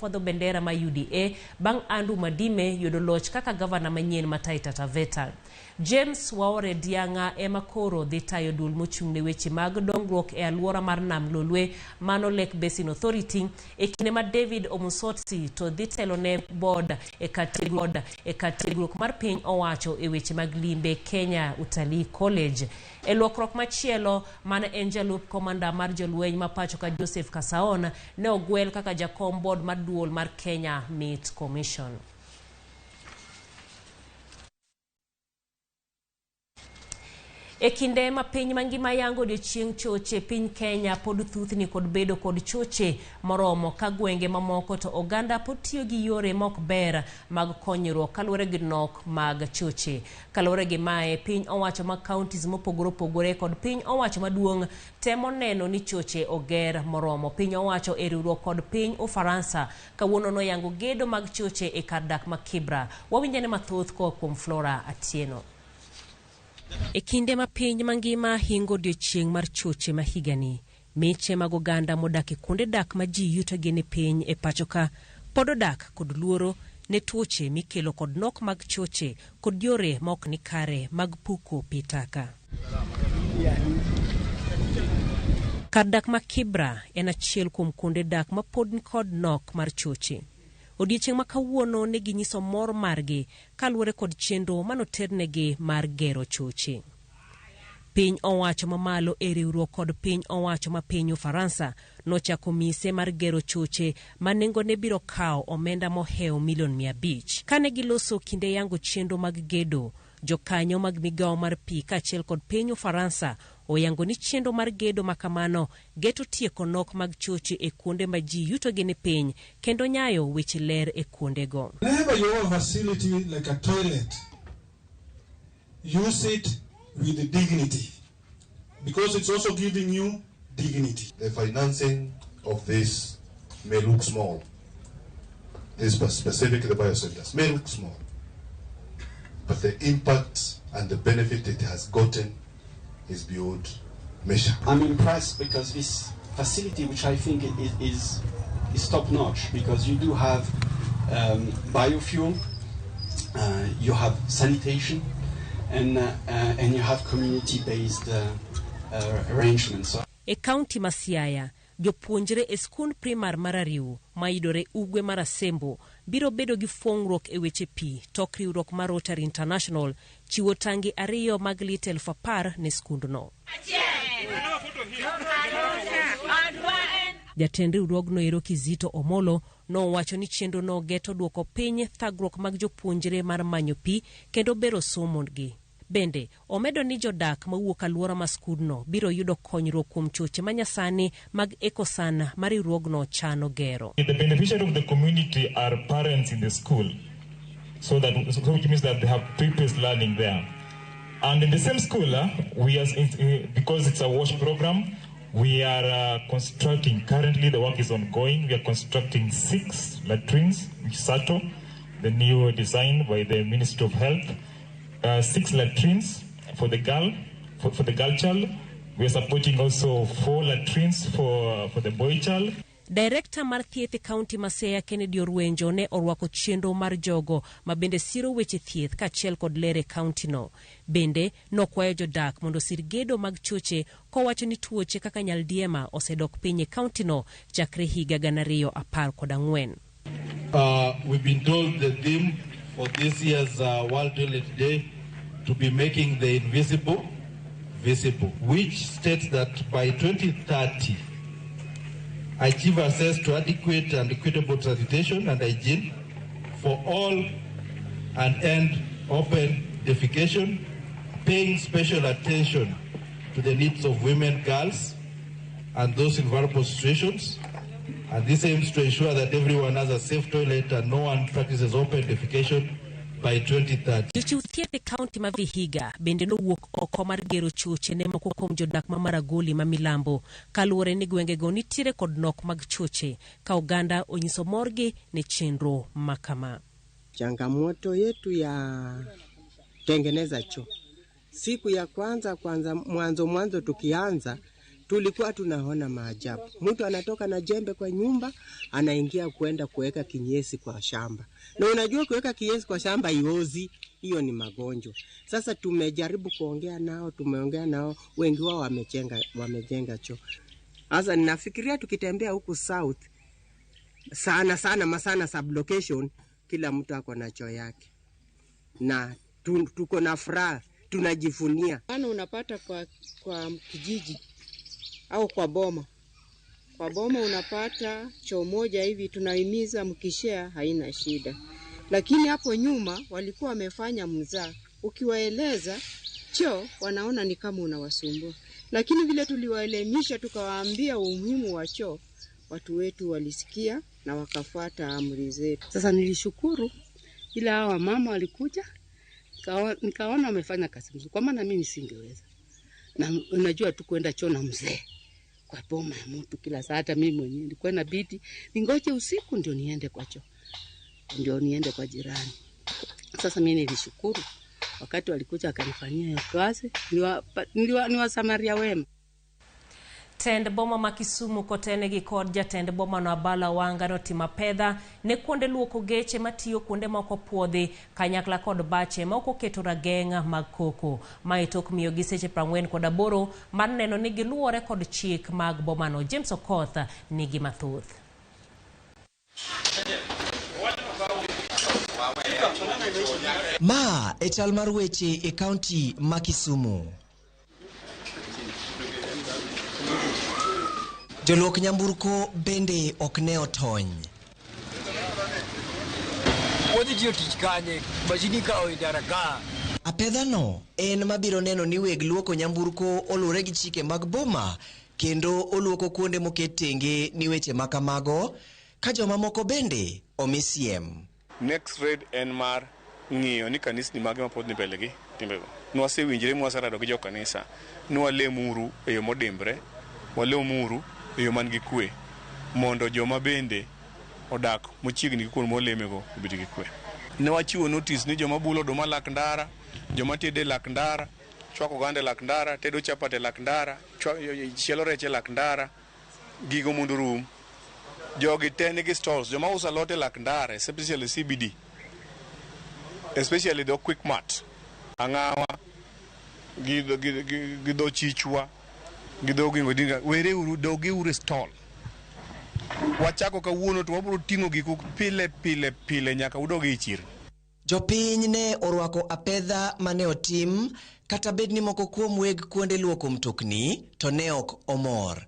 fodho bendera ma UDA bang' Andrew Madime yudo loch kaka gavana manyien ma Taita Taveta. James Waore Dianga ema koro dhi tayo dul mochung'ne weche mag dongruok e alwora mar Nam Lolwe mano Lake Basin Authority e kinde ma David Omusotsi to dhi telo ne board e katiegruok mar piny owacho e weche mag limbe Kenya Utalii College. E lokruok machielo, mane en jalup komanda mar jolweny ma pacho ka Joseph Kasaon ne ogwel kaka jakom board mar duol mar Kenya Meat Commission. E kinde ma piny mangima yango odiechieng' choche, piny Kenya pod thuthni kod bedo kod choche moromo ka gwenge mamoko to oganda pod tiyo gi yore mok ber mag konyruok kaluwore gi nok mag choche. Kaluwore gi mae, piny owacho mag counties mopogore opogore kod piny owacho maduong' temo neno ni choche oger moromo. Piny owacho e riwruok kod piny Ufaransa kawuono noyango gedo mag choche e kar dak ma Kibra. Wawinjane mathoth kuom Flora Atieno. E kinde ma piny mangima hingo odiechieng' mar choche ma higani, meche mag oganda modak e kuonde dak ma ji yuto gene piny e pacho ka pod odak kod luoro ne tuoche mikelo kod nok mag choche kod yore ma ok ni kare mag puko pitaka. Kar dak ma Kibra en achiel kuom kuonde dak ma pod ni kod nok mar choche. Odiechieng' ma kawuono ne ginyiso mor margi kaluwore kod chenro manoternegi mar gero choche. Piny owacho mamalo e riwruok kod piny owacho ma piny Ufaransa nochako mise mar gero choche ma nengone biro kawo omenda mohewo milion 500. Kane giloso kinde yango chenro mag gedo, jokanyo mag migawo mar pi kaachiel kod piny Ufaransa oyango ni chenro mar gedo makamano geto tieko nok mag choche e kuonde ma ji yuto gene piny kendo nyayo weche ler e kuondego. Whenever you have a facility like a toilet, use it with dignity, because it's also giving you dignity. The financing of this may look small, specifically the biocenters, may look small, but the impact and the benefit it has gotten is beyond measure. I'm impressed because this facility, which I think is top-notch, because you do have biofuel, you have sanitation, and you have community-based arrangements. E county ma Siaya, jopuonjre e skund primar marariw maidore ugwe mar Asembo biro bedo gi fuong'ruok e weche pi tok riwruok mar Rotary International chiwo tangi 2 mag lita 10,000 ne skundno. Jatend riwruogno ero Kizito Omolo nowacho ni chenro no geto duoko piny thagruok mag jopuonjre mar manyo pi kendo bero somogi. Bende, omedo ni jodak mawuok alwora ma skundno biro yudo konyruok kuom choche manyasani mag ekosan ma riwruogno chano gero. The beneficiary of the community are parents in the school, so which means that they have pre-paced learning there. And in the same school, because it's a WASH program, we are constructing, currently the work is ongoing, we are constructing 6 latrines in Sato, the new design by the Ministry of Health. 6 latrines for the girl child. We are supporting also 4 latrines for the boy child. Director mar thieth e county Masaya Kennedy Orwenjo ne orwako chenro mar jogo ma bende siro weche thieth kaachiel kod lere county no. Bende nokwayo jodak mondo sir gedo mag choche kowacho ni tuoche kaka nyaldiema osedok piny e county no chakre higa 2014. We've been told the theme for this year's World Toilet Day to be making the invisible visible, which states that by 2030, achieve access to adequate and equitable sanitation and hygiene for all and end open defecation, paying special attention to the needs of women, girls, and those in vulnerable situations. And this aims to ensure that everyone has a safe toilet and no one practices open defecation by 2030. Jochiw thieth e kaunti ma Vihiga bende nowuok oko mar gero choche ne moko kuom jodak ma Maragoli ma Milambo kaluwore ni gwengego nitiere kod nok mag choche ka oganda onyiso morgi ne chenro makama. Changamoto yetu ya tengeneza choo. Siku ya kwanza mwanzo tukianza tulikuwa tunaona maajabu. Mtu anatoka na jembe kwa nyumba, anaingia kwenda kuweka kinyesi kwa shamba. Na unajua kuweka kinyesi kwa shamba iozi, hiyo ni magonjwa. Sasa tumejaribu tumeongea nao, wengi wao wamejenga choo. Sasa ninafikiria tukitembea huku south, sana sublocation, kila mtu ako na choo yake. Na tuko na furaha, tunajivunia. Unapata kwa kijiji au kwa boma. Kwa boma unapata choo moja hivi, tunahimiza mkishare haina shida. Lakini hapo nyuma walikuwa wamefanya mzaa. Ukiwaeleza choo wanaona ni kama unawasumbua. Lakini vile tuliwaelimisha tukawaambia umuhimu wa choo, watu wetu walisikia na wakafuata amri zetu. Sasa nilishukuru ila hawa mama walikuja, nikaona wamefanya kazi nzuri. Kwa maana mimi singeweza. Na unajua tu kwenda choo na mzee kwa boma ya mtu kila saa, hata mimi mwenyewe nilikuwa inabidi ningoje usiku ndio niende kwa choo. Ndio niende kwa jirani. Sasa mimi nilishukuru wakati walikuja akanifanyia hiyo kazi. Ni wasamaria wema. Tend boma ma Kisumu kotene gi kod jatend boma no Abala Wangano tima pedha ne kuonde luoko geche matiyo kuonde moko puodhi kanyakla kod bache ma oketo ragenga mag koko ma itok miyo gi seche 48 mar neno ni giluore kod chik mag boma no. James Okoth nigi mathoth. Ma e chal mar weche e kaunti ma Kisumu. Joluok nyamburko bende ok ne otony. Apedhano en mabiro neno ni weg luoko nyamburko oluore gi chike mag boma kendo oluoko kuonde moket tenge ni weche makamago ka joma moko bende omisiem. Next raid en mar ng'iyo ni kanisni mage mapod ni mbele gi timbego. Nwasewinjre mwasarado gi jo kanisa. Nwalemuru e yo modimbre, walemuru e yo man gi kwe mondo joma bende odak mochiegni gi kuonde molemego obed gi kwe. Ne wachiwo notice ni joma bulo oduma lak ndara, joma tede lak ndara, chwako gande lak ndara, tedo chapate lak ndara, chielo reche lak ndara, gigo mondo rum. Jogi tene gi stalls, joma uso lote lak ndara, especially CBD, especially the quick mart, Angawa, gido chichwa, gido gingo dinga, were uru dogi ure stall. Wachako kawuono to wabro tingo giku pile nyaka udogi ichir. Jopiny ne orwako apedha mane otim kata bedni moko kuom weg kuonde luoko mtokni to ne ok omor.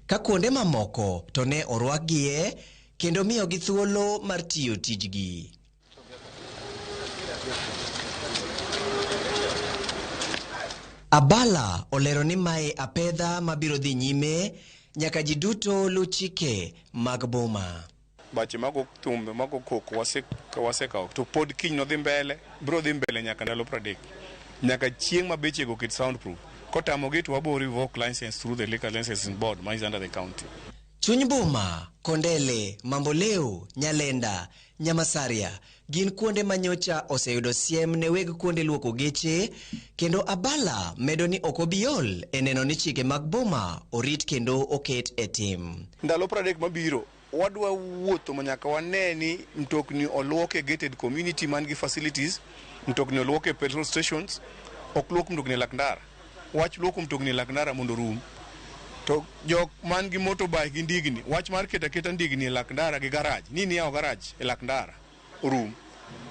Ka kuonde mamoko to ne orwakgie kendo miyo gi thuolo mar tiyo tijgi. Abala olero ni mae apedha mabiro dhi nyime nyaka ji duto lu chike mag boma. Bache mago thumbe mago koko wasekawo to pod kiny no dhi mbele, bro dhi mbele nyaka ndalo 30. Nyaka chieng' ma beche go ket soundproof. Kotamo gitu wabo revoke license through the liquor licensing board is under the county. Chuny boma, Kondele, Mamboleo, Nyalenda, Nyamasaria gin kuonde manyocha oseyudo siem ne weg kuonde luoko geche kendo Abala medo ni okobiol eneno ni chike mag boma orit kendo oket e tim. Ndalo 30 mabiro wadwa wuotho manyaka waneni mtokni oluoke gated community man gi facilities, mtokni oluoke petrol stations, ok luok mtokni lak ndara. Wach luoko mtokni lak ndara mondo rum. To jok man gi motorbike gi ndigni, wach mar keta ndigni lak ndara gi garage, nini yao garage e lak ndara rum.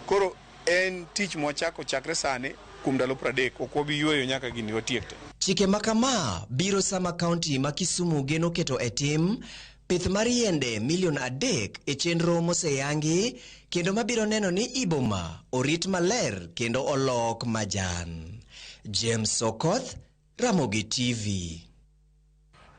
Koro en tich mwachako chakre sane kum ndalo 30 okwobi yueyo nyaka gini otiekte. Chike makama biro sama kaunti ma Kisumu geno keto e tim pith mar yiende milion 3 e chenro moseyangi kendo mabiro neno ni iboma orit maler kendo olok majan. James Okoth, Ramogi TV.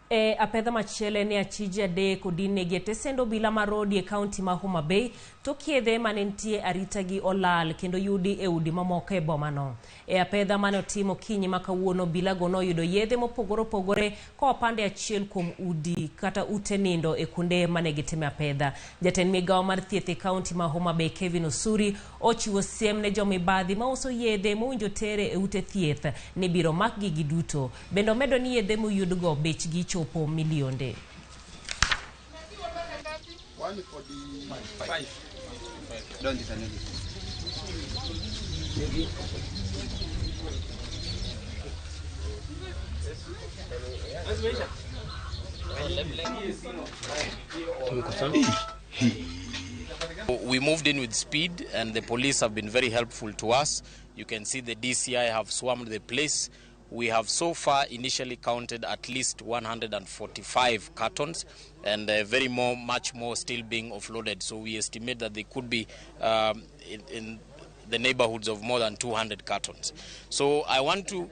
Apedha machiele ne achiji ade kodine gete sendo bila marodi e county ma Homa Bay to kiedhe manentie aritagi olal kendo yudi e udi mamoko e bomano. Apedha mane otimo kinyi makawuono bila gono yudo yedhe mopogore ko pande achiel kuom udi kata ute nindo e kunde mane gitime apedha. Jatend migawo mar thieth e county ma Homa Bay Kevin Osuri ochiwo siem ne jomibadhi ma uso yedhe mowinjo tere e ute thieth ni biro makgi giduto. Bendo medo ni yedhe moyudgo bechgi chopo milionde. We moved in with speed and the police have been very helpful to us. You can see the DCI have swarmed the place. We have so far initially counted at least 145 cartons and much more still being offloaded. So we estimate that they could be in the neighborhoods of more than 200 cartons. So I want to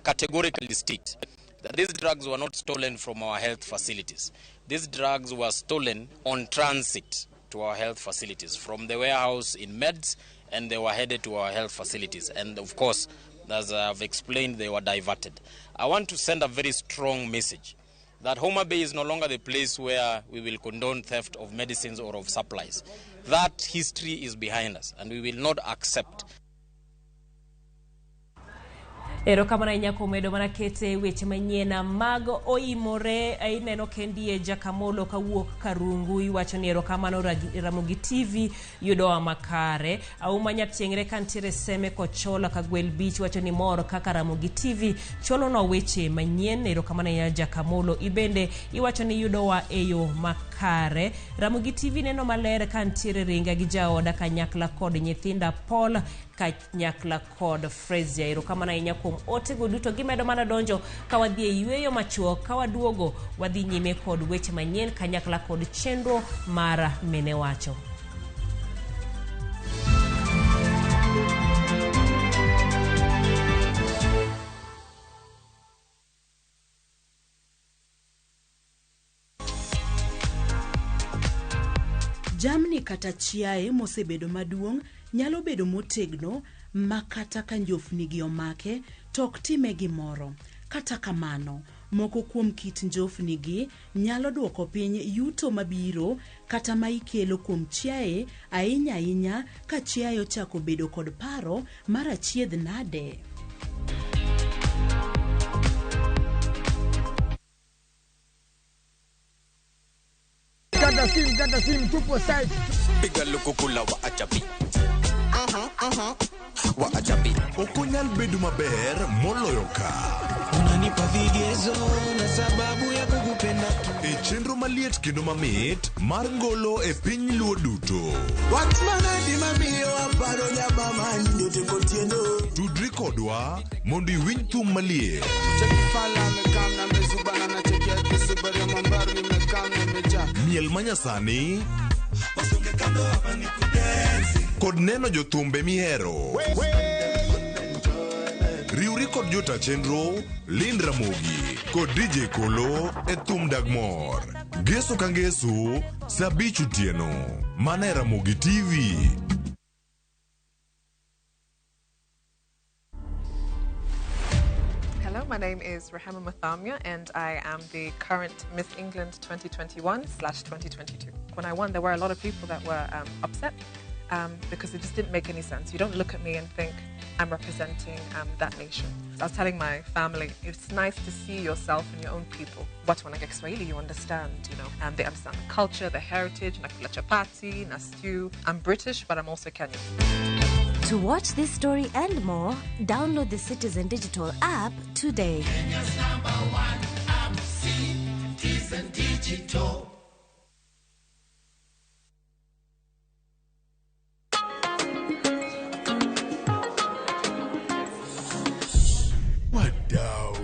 categorically state that these drugs were not stolen from our health facilities. These drugs were stolen on transit to our health facilities from the warehouse in Meds, and they were headed to our health facilities. And of course, as I've explained, they were diverted. I want to send a very strong message that Homa Bay is no longer the place where we will condone theft of medicines or of supplies. That history is behind us, and we will not accept. Erokamana inyako medo manakete weche manyien mag OIMORE ineno kendie jakamolo kawuok Karungu iwacho ni erokamano Ramogi TV yudo makare au manyatiengre kantiere seme kochola kagwel beach wacho ni moro kaka Ramogi TV cholo no weche manyien erokamana ya jakamolo ibende iwacho ni yudo wa eyo makare. Ramogi TV neno malere kantiere ringa gi jaoda kanyakla kod nyithinda Paul kanyakla kod Frazier erokamana inyako otego duto gimedo mana donjo kawadhie yweyo machuo kawaduogo wadhi nyime kod weche manyien kanyakla kod chenro mara mene wacho. Jamni kata chiae mosebedo maduong' nyalo bedo motegno makata ka njofni gi omake tok time gimoro. Kata kamano, moko kuom kit njofni gi nyalo duoko piny yuto mabiro kata ma ikelo kuom chiae ahinya ka chiae ochako bedo kod paro mar achiedh nade. Ganda sim tupo side. Piga lukukula wa achabi. Wa achabi. Okonyal bedu maber moloyo ka. Unanipa vigezo na sababu ya kukupenda tu. E chenro maliet kendo mamit mar ngolo e piny luo duto. Watmana di mamiyo aparo nyama manjo teko tiendo. Tudri kodwa mondo iwinj thum maliet. Chakifala mekam na mezubana na chekia kisubari ya mambaru ni mekam na meja. Miel manyasani kod neno jothumbe mihero. Riuri kod jota chenro Lind Ramogi kod DJ Kolo e thum Dagmor. Geso ka ngeso sabichu tieno. Mana Ramogi TV. Hello, my name is Rahama Mathamia and I am the current Miss England 2021/2022. When I won, there were a lot of people that were upset because it just didn't make any sense. You don't look at me and think I'm representing that nation. I was telling my family, it's nice to see yourself and your own people. But when I get Swahili, you understand, they understand the culture, the heritage, nakula chapati, na stew. I'm British, but I'm also Kenyan. To watch this story and more, download the Citizen Digital app today. Kenya's #1 app, Citizen Digital. Wadau.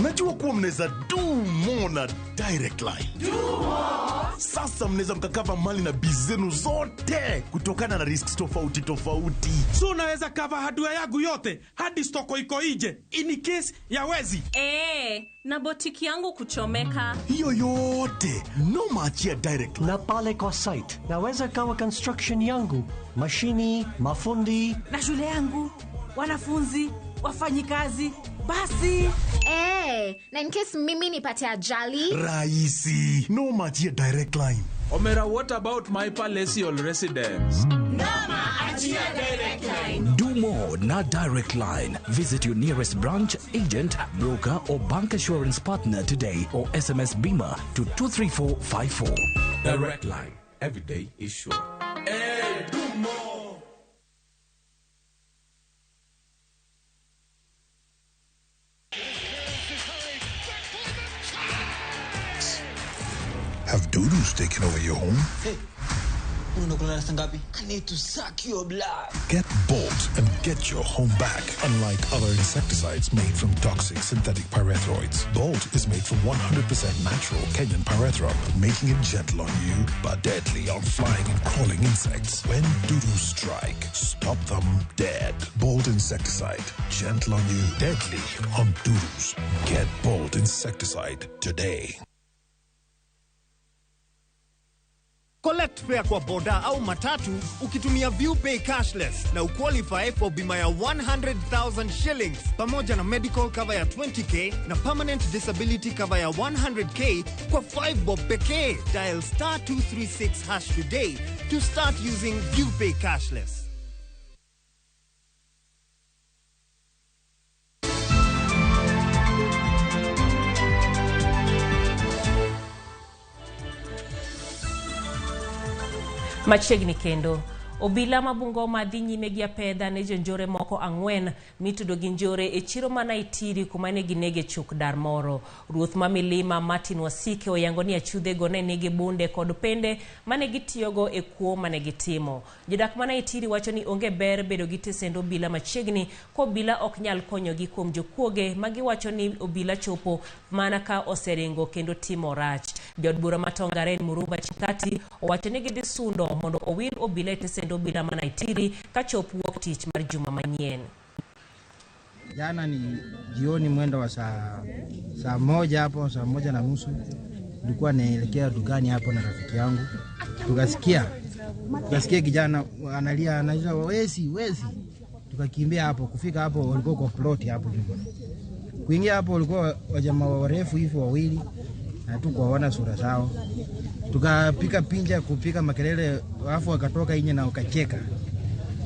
Najua kuwa mnaweza do more na direct line. Do more. Sasa mnaweza mkakava mali na bizenu zote kutokana na risks tofauti tofauti. So unaweza cover hardware yangu yote hadi stoko iko nje in case ya wezi. Na botiki yangu kuchomeka. Hiyo yote no maachia direct. Na pale kwa site naweza kawa construction yangu, mashini, mafundi na shule yangu, wanafunzi, wafanyikazi, basi. Na in case mimi nipate ajali. Rahisi. No maachia direct line. Omera, what about my palatial residence? Nama achia direct line. Do more na direct line. Visit your nearest branch, agent, broker or bank assurance partner today or SMS Bima to 23454. Direct line. Every day is sure. Hey, do more. Have doodles taken over your home? Hey, I need to suck your blood. Get Bolt and get your home back. Unlike other insecticides made from toxic synthetic pyrethroids, Bolt is made from 100% natural Kenyan pyrethrum, making it gentle on you but deadly on flying and crawling insects. When doodles strike, stop them dead. Bolt insecticide, gentle on you, deadly on doodles. Get Bolt insecticide today. Collect fare kwa boda au matatu ukitumia ViewPay cashless na uqualify for bima ya 100,000 shillings pamoja na medical cover ya 20k na permanent disability cover ya 100k kwa 5 bob pekee. Dial *236# today to start using ViewPay cashless. Machiegni kendo obila mabungoma dhi nyime gi apedha ne jonjore moko ang'wen mitudo gi njore e chiro manaitiri kuma ne ginege chuk dar moro. Ruoth ma Milima Martin Wasike oyango ni achudhego ne nigi bunde kod pende mane gitiyogo e kuo mane gitimo. Jodak manaitiri wacho ni onge ber bedo gi tesendo obila machiegni ko obila ok nyal konyogi kuom jokuoge magiwacho ni obila chopo mana ka oseringo kendo timo rach. Jod bura matongaren Murumba Chikati owacho ni gidhi sundo mondo owil obila tesendo obila manaitiri ka chop wuok tich mar juma manyien. Jana ni jioni mwendo wa saa moja hapo, saa 1:30 nilikuwa naelekea dukani hapo na rafiki yangu. Tukasikia kijana analia, anaiza wezi. Tukakimbia hapo, kufika hapo walikuwa kwa plot hapo juu. Kuingia hapo walikuwa wajamaa warefu hivi wawili na tukaona sura zao. Tukapika pinja kupika makelele, alafu akatoka nje na akacheka.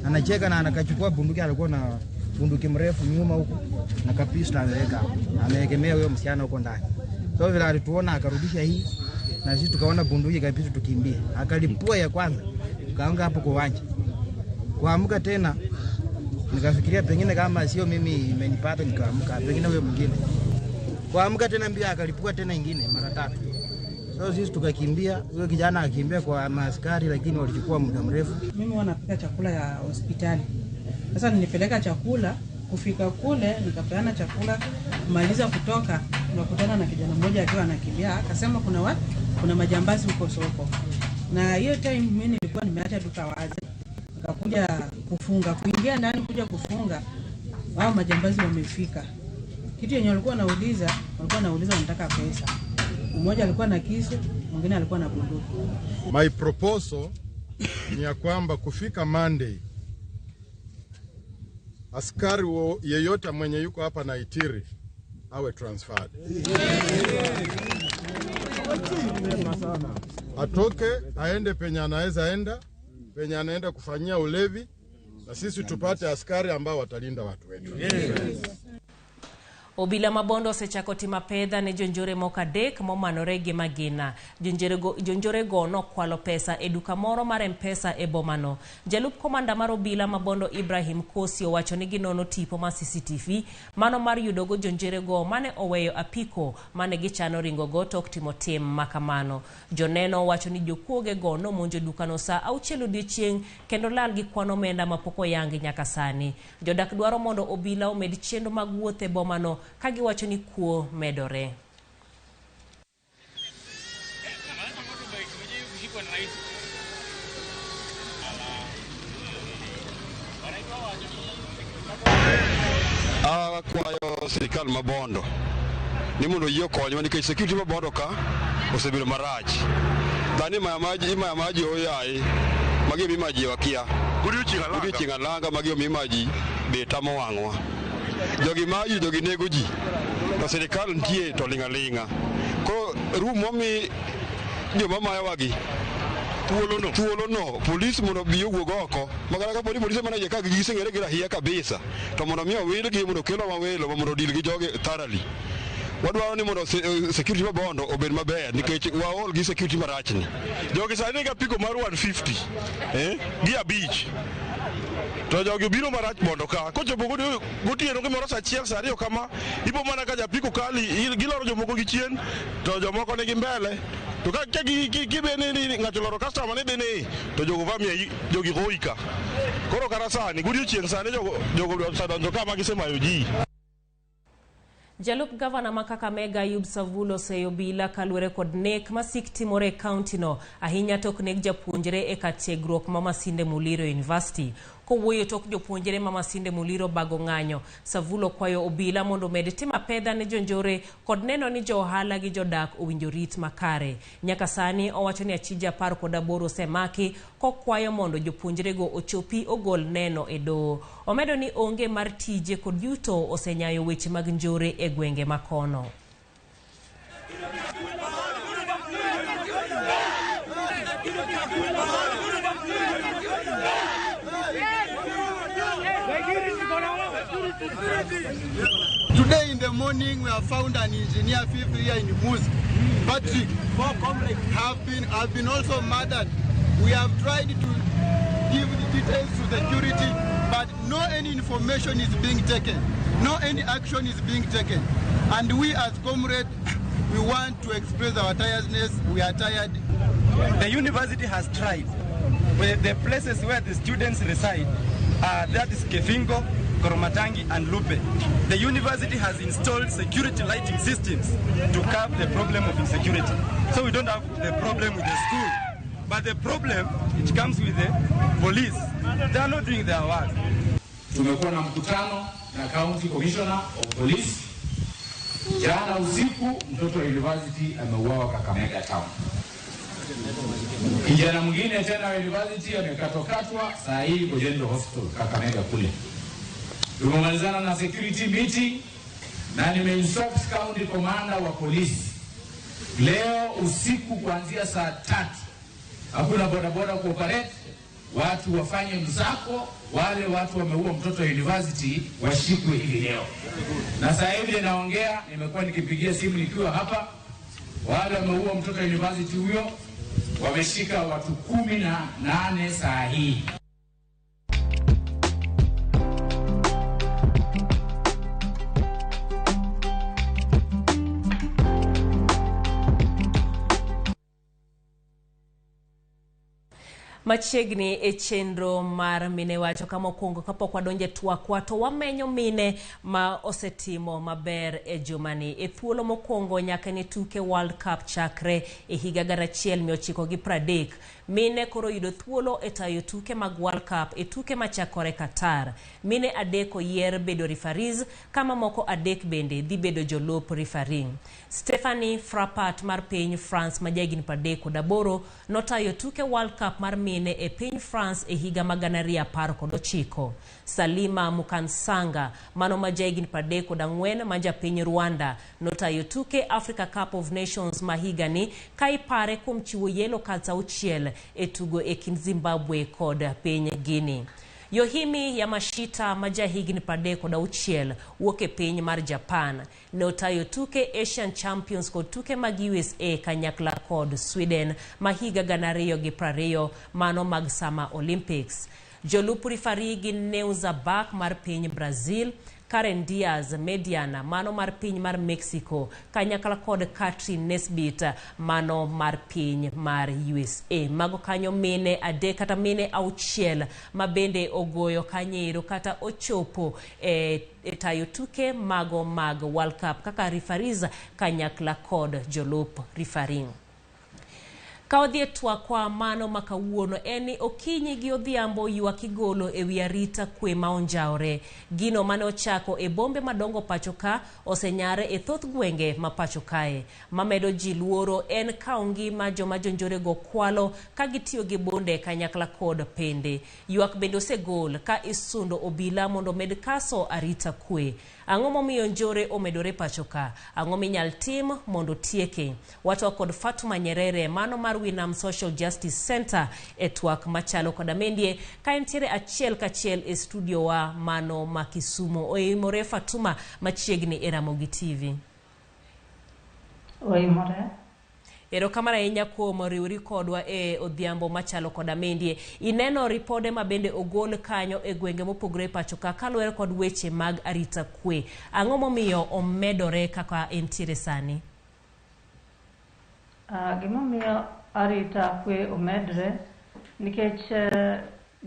Anacheka na anakachukua bunduki, alikuwa na bunduki mrefu nyuma huko na kapista ameweka. Ameegemea huyo msichana huko ndani. So vile alituona akarudisha hii na sisi tukaona bunduki kapista tukimbia. Akalipua ya kwanza. Tukaanga hapo kwa uwanja. Kuamka tena nikafikiria pengine kama sio mimi imenipata, nikaamka pengine huyo mwingine. Kuamka tena mbia akalipua tena nyingine mara 3. So sisi tukakimbia, huyo kijana akimbia kwa maaskari lakini walichukua muda mrefu. Mimi wanapika chakula ya hospitali. Sasa nilipeleka chakula, kufika kule nikapeana chakula, kumaliza kutoka nikakutana na kijana mmoja akiwa anakimbia, akasema kuna majambazi huko soko. Na hiyo time mimi nilikuwa nimeacha duka wazi. Nikakuja kuingia ndani kuja kufunga. Hao majambazi wamefika. Kitu yenye walikuwa wanauliza wanataka pesa. Mmoja alikuwa na kisu, mwingine alikuwa na bunduki. My proposal ni ya kwamba kufika Monday askari yeyote mwenye yuko hapa na Itiri awe transferred. Atoke aende penye anaweza enda, penye anaenda kufanyia ulevi, na sisi tupate askari ambao watalinda watu wetu. Obila mabondo osechako timo apedha ne jonjore moko 3 momanore gi magina. Jonjore go nokwalo pesa e duka moro mar M-Pesa e bomano. Jalup komanda mar obila mabondo Ibrahim Kosi owacho ni ginono tipo ma CCTV mano mar yudogo jonjore go mane oweyo apiko mane gichano ringo go tok timo tim makamano. Joneno owacho ni jokuoge go nomonjo dukano saa 6 odiechieng' kendo lal gi kwano omenda mapoko yangi nyaka sani. Jodak dwaro mondo obila omed chenro mag wuoth e bomano kagi wacho ni kuo medore. Kwayo sirikal mabondo ni mondo yie konyo nikech security mabondo ka osebedo marach. Dhani maji oyai magi mimaji wakia. Odiochieng' alanga magi mimaji be tamo wang'wa. Jogi maji jogi nego ji. To sirikal nitie to ling'aling'a. Koro rumo mi joma mayawagi thuolo no polis mondo bi owuog oko magana ka polis mana je ka giseng'ere gi rahia kabisa to mondo mi owilgi mondo kelo mawelo mondo dil gi jogi thoroughly. Wadwaro ni mondo security mabondo obed maber nikech waol gi security marachni. Jogi sani ga piko mar 150 gi abich. To jogi biro marach mondo ka kochopo gotieno gimoro sa achiel sa ariyo kama ipo mana ka japiko kali giloro jomoko gi chien to jomoko nigi mbele to ka gibene ni ng'ato loro customer ne bene to jogo vamia jogi goika. Koro kara sani godiochieng' sani jogo sadonjo kama gisemayo ji. Jalup Gavana ma Kakamega Ayub Savulo seyo bila kaluwore kod nek masik timore county no ahinya tok nek japuonjre e katiegruok ma Masinde Muliro University. Kowuoyo tok jopuonjre ma Masinde Muliro bago ng'anyo, Savulo kwayo obila mondo med timo pedha ne jonjore kod neno ni johala gi jodak owinjo rit makare. Nyaka sani owacho ni achija 18 osemaki kokwayo mondo jopuonjre go ochopi ogol neno e doho. Omedo ni onge mar tije kod yuto osenyayo weche mag njore e gwenge makono. Today in the morning we have found an engineer 5th year in Musk. Patrick have been also murdered. We have tried to give the details to security, but no any information is being taken. No any action is being taken. And we as comrades, we want to express our tiredness. We are tired. The university has tried. With the places where the students reside, that is Kefingo, Koromatangi and Lupe. The university has installed security lighting systems to curb the problem of insecurity. So we don't have the problem with the school. But the problem, it comes with the police. They are not doing their work. Tumekuwa na mkutano na County Commissioner of Police. Jana usiku mtoto wa university ameuawa Kakamega Town. Kijana mwingine tena wa university amekatwa saa hii Gojendo Hospital Kakamega kule. Tumemalizana na security meeting na nimeinstruct county commander wa polisi leo usiku kuanzia saa 3 hakuna bodaboda kuoperate, watu wafanye msako, wale watu wameua mtoto wa university washikwe hivi leo. Na sasa hivi naongea, nimekuwa nikipigia simu nikiwa hapa, wale wameua mtoto wa university huyo wameshika watu 18 saa hii. Machiegni e chenro mar mine wacho kama okwongo kapok wadonje twakwa to wamenyo mine ma osetimo maber e jumani. E thuolo mokwongo nyaka ne tuke World Cup chakre e higa 1930, mine koro yudo thuolo e tayo tuke mag World Cup e tuke machakore Qatar. Mine adek oyier bedo referees, kama moko adek bende dhi bedo jolup referee. Stephanie Frappart mar piny France ma jahigni 38 notayo tuke World Cup mar mine e piny France e higa mag 2019. Salima Mukansanga mano ma jahigni 34 ma japiny Rwanda notayo tuke Africa Cup of Nations ma higani ka ipare kuom chiwo yellow cards 6 e tugo e kind Zimbabwe kod piny Guinea. Yohimi Yamashita ma jahigni 36 wuok e piny mar Japan ne otayo tuke Asian Champions kod tuke mag USA kanyakla kod Sweden ma higa 2020 mano mag Summer Olympics. Jolup referee gin Neuza Bak mar piny Brazil, Karen Diaz Mediana mano mar piny mar Mexico kanyakla kod Catherine Nesbitt mano mar piny mar USA. Mago kanyo mine adek kata mine 6 ma bende ogoyo kanyero kata ochopo e tayo tuke mago mag World Cup kaka referees kanyakla kod jolup referee. Ka odhi twak kwa mano makawuono eni okinyi gi odhiambo ywak igolo ewi arita kwe ma onjaore. Gino mane ochako e bombe madongo pacho ka osenyare e thoth gwenge ma pacho kae. Mamedo ji luoro en kao ngima joma jonjore go kwalo ka gitiyo gi bonde kanyakla kod pende. Ywak bende osegol ka isundo obila mondo med kaso arita kwe. Ang'o momiyo njore omedore pacho ka? Ang'o minyal tim mondo tieke? Wato kod Fatuma Nyerere mano mar Winam Social Justice Center e twak machalo kod amendie ka entiere achiel kachiel e studio wa mano ma Kisumu. OIMORE Fatuma machiegni e Ramogi TV. OIMORE. Erokamano ahinya kuom riwri kodwa e odhiambo machalo kod amendie. Ineno ripode ma bende ogol kanyo e gwenge mopogore pacho ka kaluwore kod weche mag arita kwe. Ang'o momiyo omedore kaka entiere sani? Gimomiyo arita kwe omedre nikech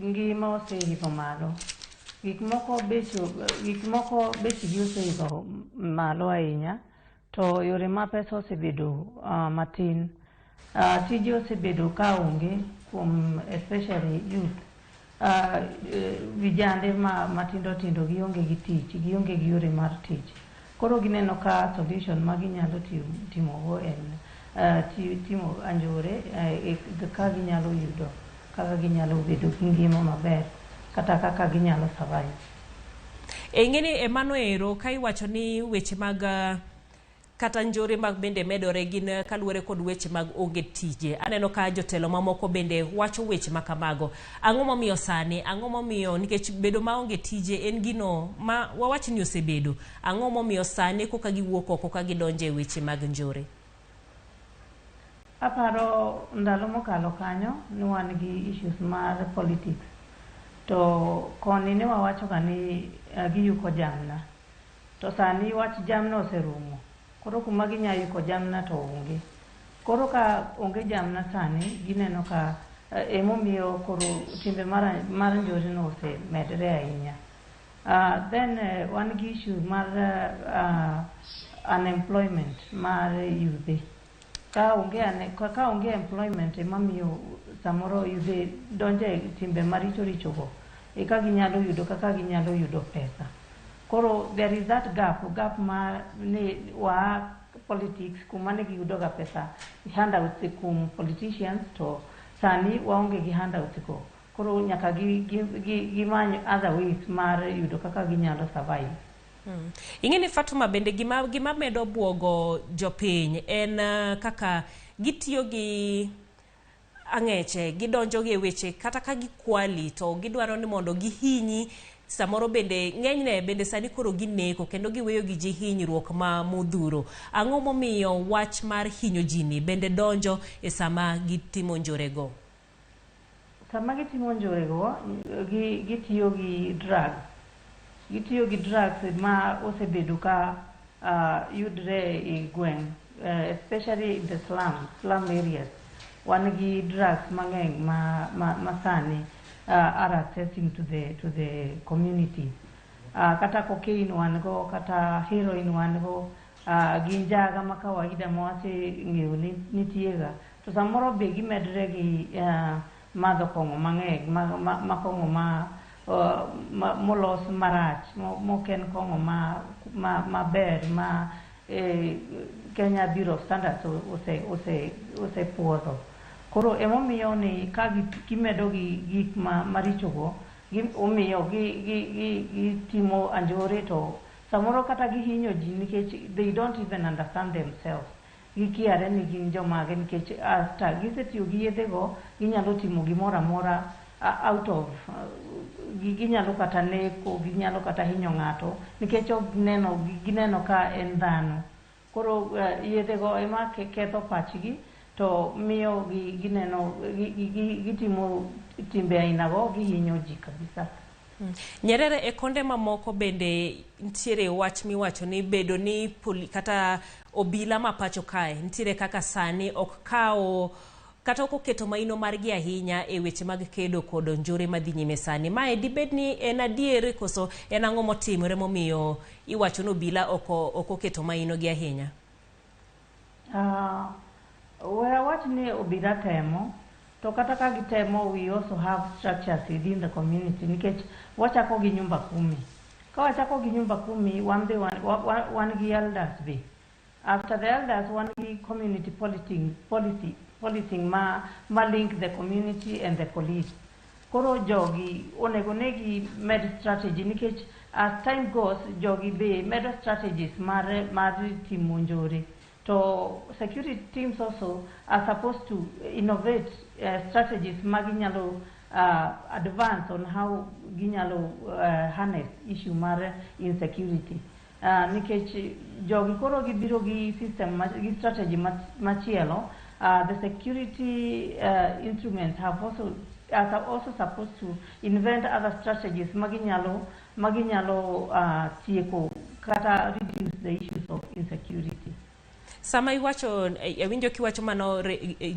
ngima oseidho malo. Gik moko bechgi oseidho malo ahinya. To yore ma pesa osebedo matin. Tije osebedo ka onge kuom especially youth. Vijande matindo tindo gionge gi tich, gionge gi yore mar tich. Koro gineno ka solution ma ginyalo timogo en timo anjore ka ginyalo yudo kaka ginyalo bedo gi ngima maber kata kaka ginyalo survive. Ng'eni emano ero ka iwacho ni weche mag kata njore mag bende medore gin kaluwore kod weche mag onge tije. Aneno ka jotelo mamoko bende wacho weche makamago. Ang'o momiyo sani? Ang'o momiyo nikech bedo ma onge tije en gino ma wawach ni osebedo. Ang'o momiyo sani koka giwuok oko ka gidonje e weche mag njore? Aparo ndalo mokalo kanyo ni wan gi issues mar politics. To koni ne wawacho ga ni giyuko jamna. To sani wach jamna oserumo. Koro kuma ginyayuko jamna to onge. Koro ka onge jamna sani gineno ka emomiyo koro timbe mar njore no osemedre ahinya. Then one gi issue mar unemployment mar youth. Ka onge employment emamiyo samoro youth donje timbe maricho richo go. Eka ginyalo yudo kaka ginyalo yudo pesa. Koro there is that gap ma ni wa politics kuma ne giyudo ga pesa handouts kum politicians to sani waonge gi handouts go. Koro nyaka gimany other ways mar yudo kaka ginyalo survive. Ing'eni Fatuma bende gima medo buogo jopiny en kaka gitiyo gi ang'eche, gidonjo gi weche kata ka gikwali to gidwaro ni mondo gihinyi. Samoro bende ng'enyne bende sani koro gineko kendo giweyo gi ji hinyruok ma modhuro. Ang'o momiyo wach mar hinyo jini bende donjo e sama gitimo njore go? Sama gitimo njore go gitiyo gi drugs. Gitiyo gi drugs ma osebedo ka yudre e gweng, especially in the slum areas. Wan gi drugs mang'eny ma sani are accessing to the community. Kata cocaine wan go, kata heroin wan go, ginjaga ma kawaida ma wase ng'eyo nitiega. To samoro be gimedre gi madho kong'o mang'eny, ma kong'o molos marach, moken kong'o maber ma Kenya Bureau of Standards ose puodho. Koro emomiyo ni ka gimedo gi gik maricho go, omiyo gitimo anjore to samoro kata gihinyo ji nikech they don't even understand themselves. Gikiare ni gin jomage nikech after gisetiyo gi yedhe go ginyalo timo gimoro amora out of ginyalo kata neko, ginyalo kata hinyo ng'ato nikech gineno ka en dhano. Koro yedhe go ema ketho pachgi to miyo gineno gitimo timbe aina go gihinyo ji kabisa. Nyerere e konde mamoko bende ntiere wach miwacho ni bedo ni kata obila ma pacho kae ntiere kaka sani ok kao kata ok oketo maino margi ahinya e weche mag kedo kod njore madhi nyime sani. Mae dibed ni en adier koso en ang'o motimore momiyo iwacho ni obila ok oketo maino gi ahinya? Where what ne obira temo, to kata ka gitemo, we also have structures within the community. Nikech wachako gi nyumba 10. Ka wachako gi nyumba 10, one gi elders be. After the elders, one gi community policing ma link the community and the police. Koro jogi onego negi med strategy nikech as time goes jogi be med strategies mar timo njore. So security teams also are supposed to innovate strategies maginyalo advance on how ginyalo harness issue mar insecurity. Nikech jogi koro gibiro gi system gi strategy machielo. The security instruments are also supposed to invent other strategies maginyalo tieko kata reduce the issues of insecurity. Sama iwacho winjo kiwacho mano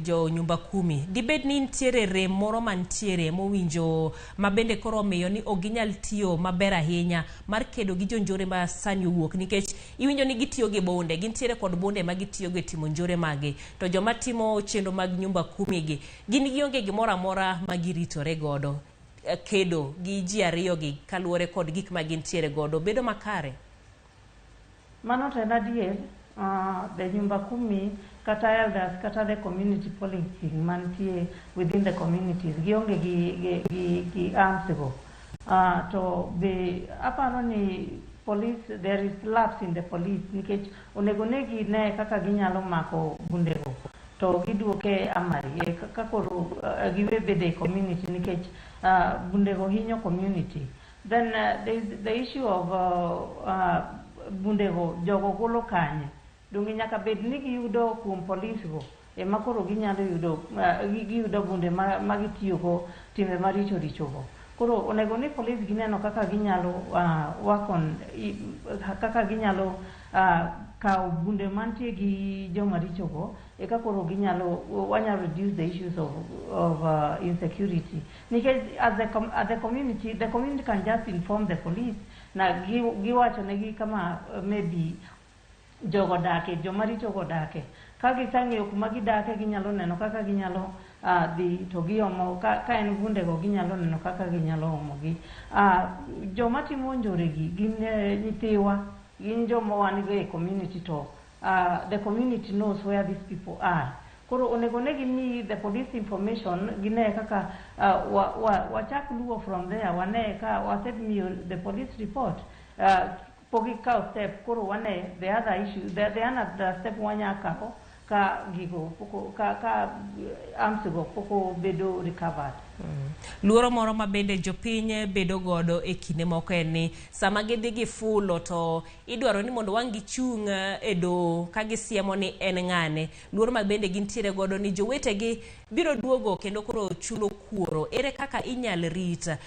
jo nyumba 10 dibed ni ntiere rem moro mantiere mowinjo mabende koro miyo ni oginyal tiyo maber ahinya mar kedo gi jonjore ma sani wuok nikech iwinjo ni gitiyo gi bonde gintiere kod bonde ma gitiyo go timo njore magi to joma timo chenro mag nyumba 10 gi gin gionge gimoro amora ma giritore godo kedo gi ji ariyo gi kaluore kod gik ma gintiere godo bedo makare. Mano tena adier. The nyumba 10 kata elders kata the community policing mantie within the communities gionge gi arms go. To be aparo ni police, there is lapse in the police nikech onego negi ne kaka ginyalo mako bundego to giduoke amari kakoro giwe bede community nikech bundego hinyo community. Then there is the issue of bundego jogo golo kanye donge nyaka bed ni giyudo kuom police go makoro ginyalo yudo bunde ma gitiyo go timbe maricho go. Koro onego ni police gineno kaka ginyalo work on kaka ginyalo kaw bunde mantie gi joma richo go koro wanyalo reduce the issues of insecurity. Because as the community can just inform the police na giwacho negi kama maybe jogo dake joma richo go dake ka gisang'eyo kuma gidake ginyalo neno kaka ginyalo dhi to giomo ka en bunde go ginyalo neno kaka ginyalo omo gi. Joma timo njore gi gin nyithiwa gin joma wan go e community to the community knows where these people are. Koro onego negi ni the police information gine kaka wachak luwo from there wane ka wasemiyo the police report pogi kao step koro wane the other issue the other step wanyakao ka gigo poko ka amsigo poko bedo recovered. Luoro moro ma bende jopiny bedo godo e kinde moko en ni sama gidhi gi fulo to idwaro ni mondo wang' gichung' e do ka gisiemo ni en ng'ane. Luoro ma bende gintiere godo ni jowetegi biro duogo kendo koro chulo kuoro. Ere kaka inyal rit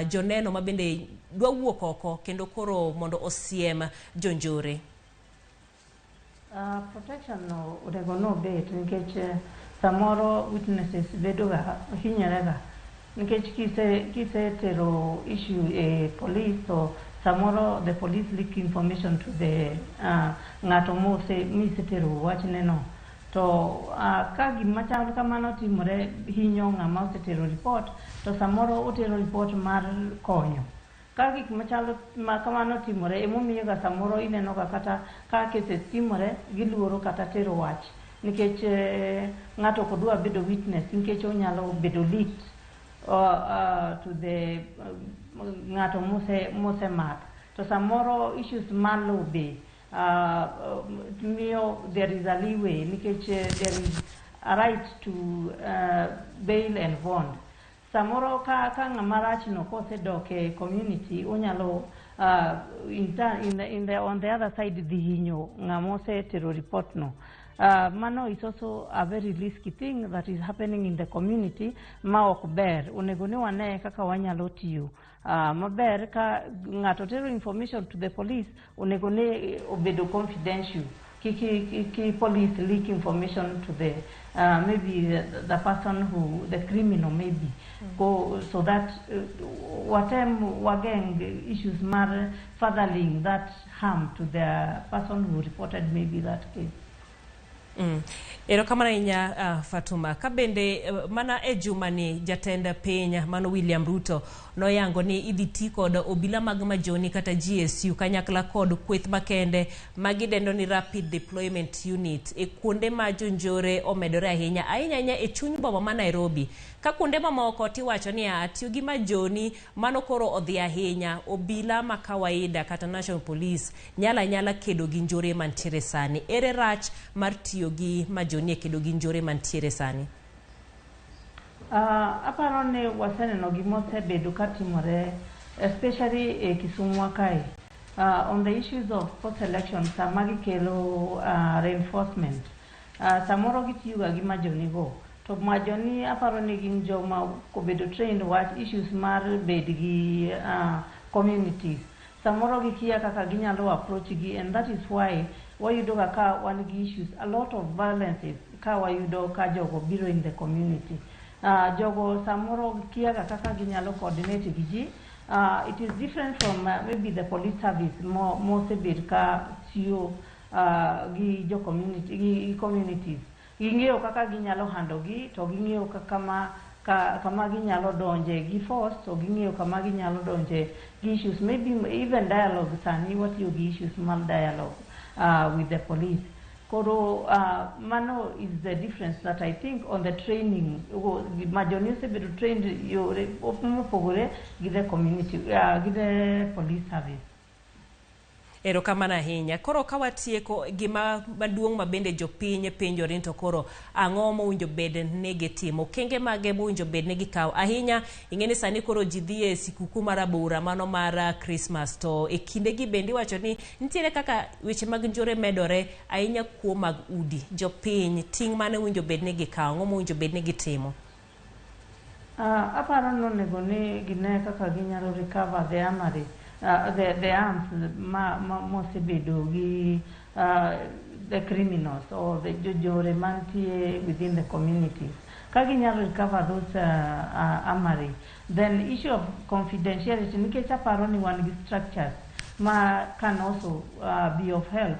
joneno ma bende dwa wuok oko kendo koro mondo osiem jonjore? Protection no onego no bet nikech samoro witnesses bedo ga hinyore ga nikech kise tero issue a police so samoro the police leak information to the ng'ato misetero wachne no to ka gima chal kamano timore hinyo ng'ama osetero report to samoro otero report mar konyo. Ka gik machalo kamano timore emomiyo ga samoro ineno ga kata ka cases timore giluoro kata tero wach nikech ng'ato kodwa bedo witness nikech onyalo bedo leaked to the ng'ato mose mak to samoro issues malo be miyo there is a leeway nikech there is a right to bail and bond. Samoro ka ng'ama rachno kosedoke community onyalo on the other side dhi hinyo ng'ama osetero report no. Mano is also a very risky thing that is happening in the community ma ok ber. Onego ni wane kaka wanyalo tiyo maber ka ng'ato tero information to the police onego ne obedo confidential. Kiki police leak information to the maybe the person who the criminal maybe go so that whatever issues mar furthering that harm to the person who reported maybe that case. Erokamano ahinya Fatuma. Kabende mana e jumani jatend piny mano William Ruto noyango ni idhi ti kod obila mag majoni kata GSU kanyakla kod kweth makende magidendo ni Rapid Deployment Unit e kuonde ma jonjore omedore ahinya e chuny boma ma Nairobi. Ka kuonde mamoko tiwacho ni atiyo gi majoni mano koro odhi ahinya, obila ma kawaida kata National Police nyala kedo gi njore mantiere sani. Ere rach mar tiyo gi majoni e kedo gi njore mantiere sani? Aparo ni waseneno gimosebedo katimore, especially e Kisumu kae, on the issues of post-election, sama gikelo reinforcement. Samoro gitiyoga gi majoni go. To majoni aparo ni gin joma kobedo trained wach issues mar bed gi communities. Samoro gikia kaka ginyalo approach gi, and that is why wayudo ka wan gi issues, a lot of violences ka wayudo ka jogo biro in the community. Jogo samoro gikia kaka ginyalo coordinate gi ji. It is different from maybe the police service mo sebed ka tiyo gi jo communities. Ging'eyo kaka ginyalo handle gi, to ging'eyo kama ginyalo donje gi force, to ging'eyo kama ginyalo donje gi issues, maybe even dialogue sani watiyo gi issues mal dialogue with the police. Koro mano is the difference that I think on the training. Majoni osebedo trained yore opogore gi the community, gi the police service. Erokamano ahinya. Koro kawatieko gima maduong' mabende jopiny penjore to koro ang'o mowinjo bed ne gitimo, kenge mage mowinjo bed ne gikawo ahinya. Ing'eni sani koro ji dhi e sikuku mar abura mano mar Christmas, to e kinde gi bende iwacho ni nitiere kaka weche mag njore medore ahinya kuo mag udi. Jopiny ting' mane winjo bed ne gikawo, ang'o mowinjo bed ne gitimo? Aparo ni onego ni gine kaka ginyalo recover the armory. The arms mosebedo gi the criminals or the jojore mantie within the communities. Kagi nyalo recover those armory. Then issue of confidentiality, nikech aparo ni wan gi structures ma can also be of help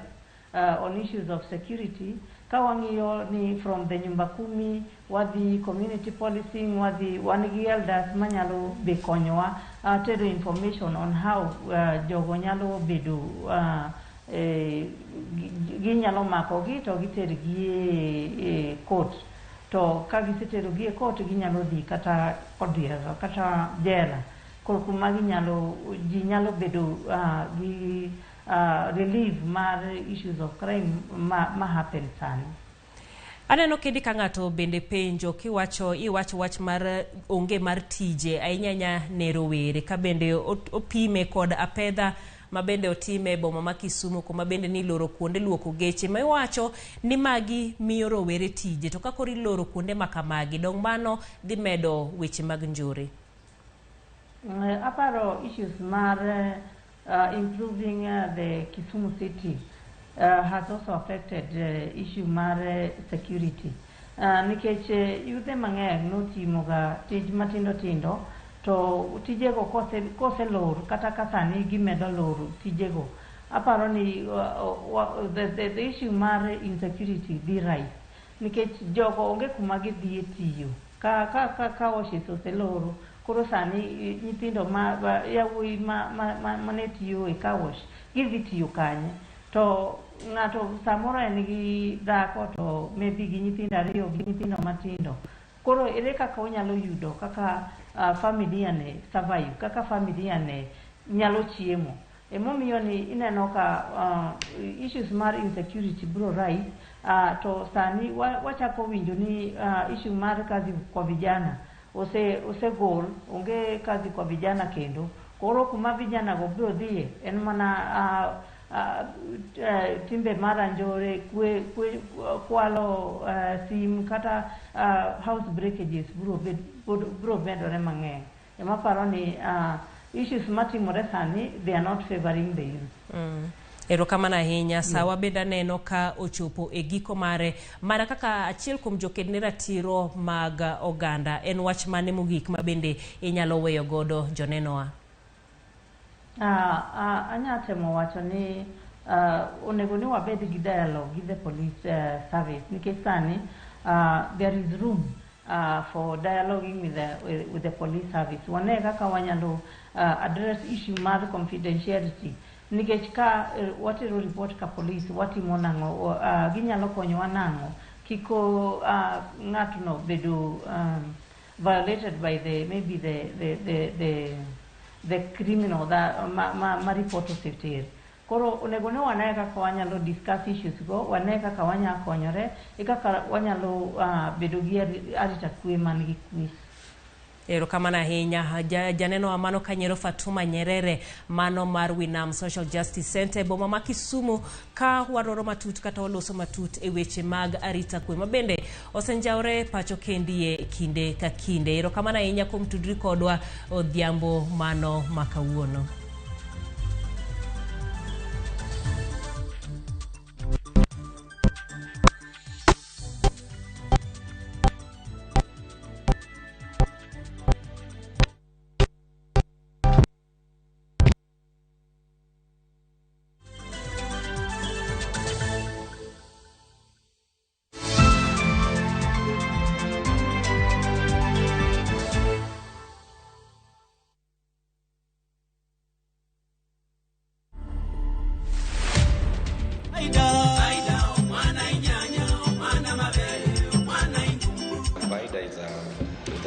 on issues of security. Kawang'iyo ni from the nyumba kumi, wadhi community policing, wadhi wan gi elders manyalo be konyowa tero information on how jogo nyalo bedo ginyalo mako gi to giter gi e court. To ka gisetero gi e court ginyalo dhi kata odhiero kata jela. Kuma ji nyalo bedo gi relief mar issues of crime ma happen sani. Aneno kedi ka ng'ato bende penjo kiwacho wach mar onge mar tije ahinya ne rowere, ka bende opime kod apedha ma bende otime boma ma Kisumu, kuma bende ni loro kuonde luoko geche ma iwacho ni magi miyo rowere tije, to kako loro kuonde makamagi dong mano dhi medo weche mag njore. Aparo issues mar improving the Kisumu city has also affected issue mar security. Nikech yudhe mang'eny notimoga tij matindo to tijego kose lor kata kasani gimedo lor tijego. Aparo ni the issue mar insecurity dhi rise. Nikech jogo onge kuma gidhi tiyo. Ka washes oseloro, koro sani nyithindo yawuoyi mane tiyo e kawash gidhi tiyo kanye. To ng'ato samoro en gi dhako to maybe gi nyithindo ariyo gi nyithindo matindo. Koro ere kaka onyalo yudo kaka familia ne survive, kaka familia ne nyalo chiemo. Emomiyo ni ineno ka issues mar insecurity bro rise. To sani wachako winjo ni issue mar kazi kwa vijana osegol, onge kazi kwa vijana kendo. Koro kuma vijana go bro dhiye en mana timbe mara njore, kwalo sim kata house breakages bro bedore mang'eny. Ema paro ni issues matimore sani, they are not favoring the youth. Erokamano ahinya. Sawa benda neno ka ochopo e giko mare mana kaka achiel kuom jokedne ratiro mag oganda. En wach mane mogik ma bende inyalo weyo godo jonenowa? Anyatemo wacho ni onego ni wabed gi dialogue with the police service nikech sani there is room for dialoguing with the police service. Wane kaka wanyalo address issue mar confidentiality nikech ka watero report ka police watimo nang'o ginyalo konyowa nang'o kiko ng'atno bedo violated by maybe the criminal ma report oseter. Koro onego ne wane kaka wanyalo discuss issues go, wane kaka wanyalo konyore, kaka wanyalo bedo gi arita kwe man gi kwe. Erokamano ahinya janeno wa mano Kanyero Fatuma Nyerere mano mar Winam Social Justice Center boma ma Kisumu ka waroro matut kata oloso matut e weche mag arita kwe mabende osenjawre pacho kendie kinde ka kinde. Erokamano ahinya kuom tudri kodwa odhiambo mano makawuono.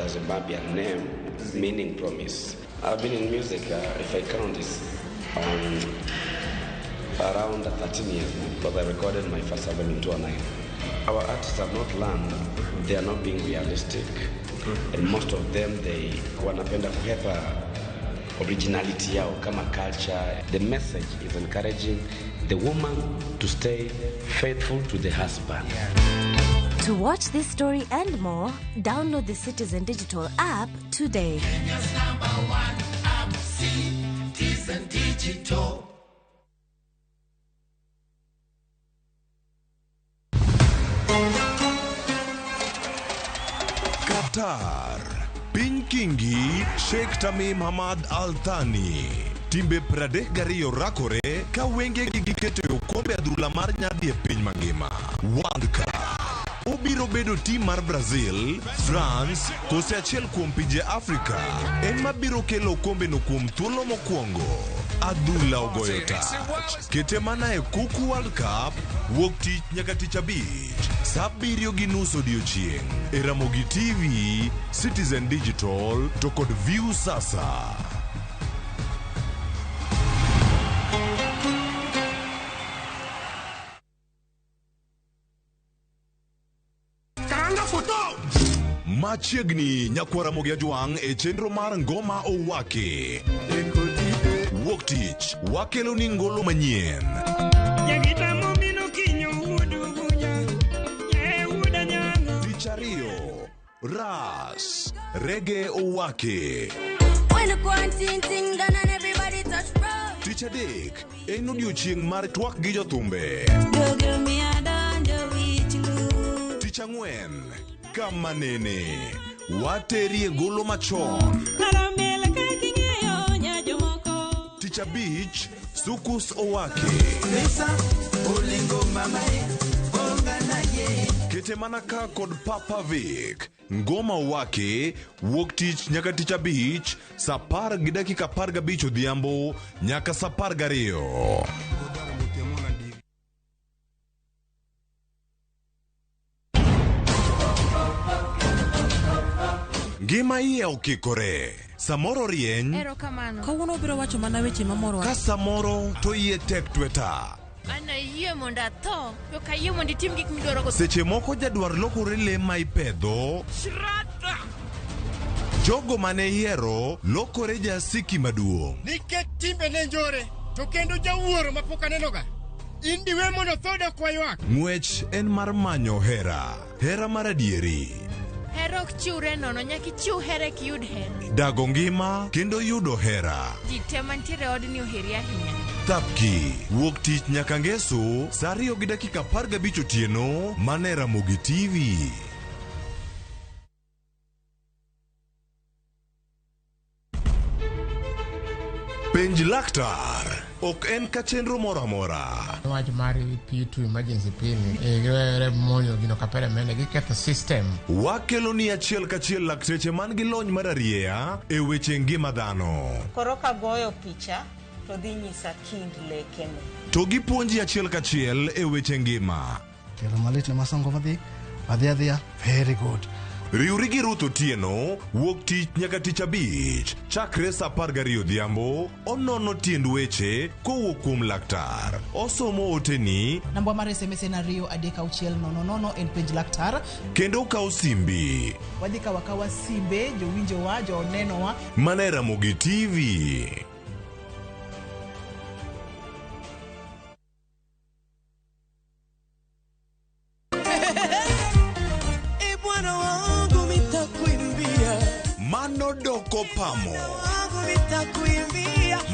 Zambian name meaning promise. I've been in music, if I count this, around 13 years now, because I recorded my first album in 2009. Our artists have not learned, they are not being realistic, and most of them, they wanapenda kuhepa originality yao kama culture. The message is encouraging the woman to stay faithful to the husband. To watch this story and more, download the Citizen Digital app today. Kenya's #1 app, Citizen Digital. Qatar. Piny Kingi, Sheikh Tamim Hamad Al Thani. Timbe Pradek Gario Rakore, ka wenge giketo okombe adhula mar nyadhi e piny mangima. World Cup. Obiro bedo tim mar Brazil, France, kose achiel kuom pinje Afrika. En mabiro kelo kombe no kuom thuolo mokwongo. Adhula ogoyo tach. Kete mana e Kuku World Cup, wuok tich nyaka tich abich. Saa 7:30 odiechieng'. E Ramogi TV, Citizen Digital, to kod View Sasa. Machiegni nyakwara Ramogi Ajwang' e chenro mar ngoma owake. Wuok tich, wakelo ni ngolo manyien. Tich ariyo, Ras, Reggae owake. Tich adek, en odiechieng' mar twak gi jothumbe. Tich ang'wen, kama nene, waterie golo machon. Tich abich, Sukus owake. Kete mana ka kod Papa Vic. Ngoma owake, wuok tich nyaka tich abich, saa 10:15 odhiambo nyaka saa 12. Ngima iye okikore. Samoro rieny. Erokamano. Kawuono biro wacho mana weche mamoro. Ka samoro to iye tek tweta. Ana yie monda tho, yo ka yie mondi tim gik midwaro go. Seche moko jadwar lokore le ma ipedho. Shrata. Jogo mane hiero lokore jasiki maduong'. Nikech timbe ne njore, to kendo jawuoro mapok anenoga. Indiwe mondo thoda kwaywak. Ng'wech en mar manyo hera. Hera mar adieri. Hera ok chiwre nono, nyaka ichiw hera ki yud hera. Dago ngima kendo yudo hera. Ji te mantiere odni oheri ahinya. Thapki, wuok tich nyaka ngeso, saa 2:15 otieno, mane Ramogi TV. Penj laktar. ok en ka chenro moro amora. Wach mar P2 emergency pin e monyo gino kapere mene giketho system. Wakelo ni achiel kachiel lakteche man gi lony mar arieya e weche ngima dhano. Koro ka goyo picha to dhi nyisa kind lekene. To gipuonji achiel kachiel e weche ngima. Kelo malit ne masongo madhi, very good. Riuri gi Ruth Otieno, wuok tich nyaka tich abich, chakre sa 12 odhiambo, onono tiend weche kowuok kuom laktar. Osomo oteni. Namba mar SMS en 23600 en penj laktar. Kendo kawo simbi. Wadhi kawa simbe, jowinjowa, jonenowa. Mana Ramogi TV. Mano doko pamo,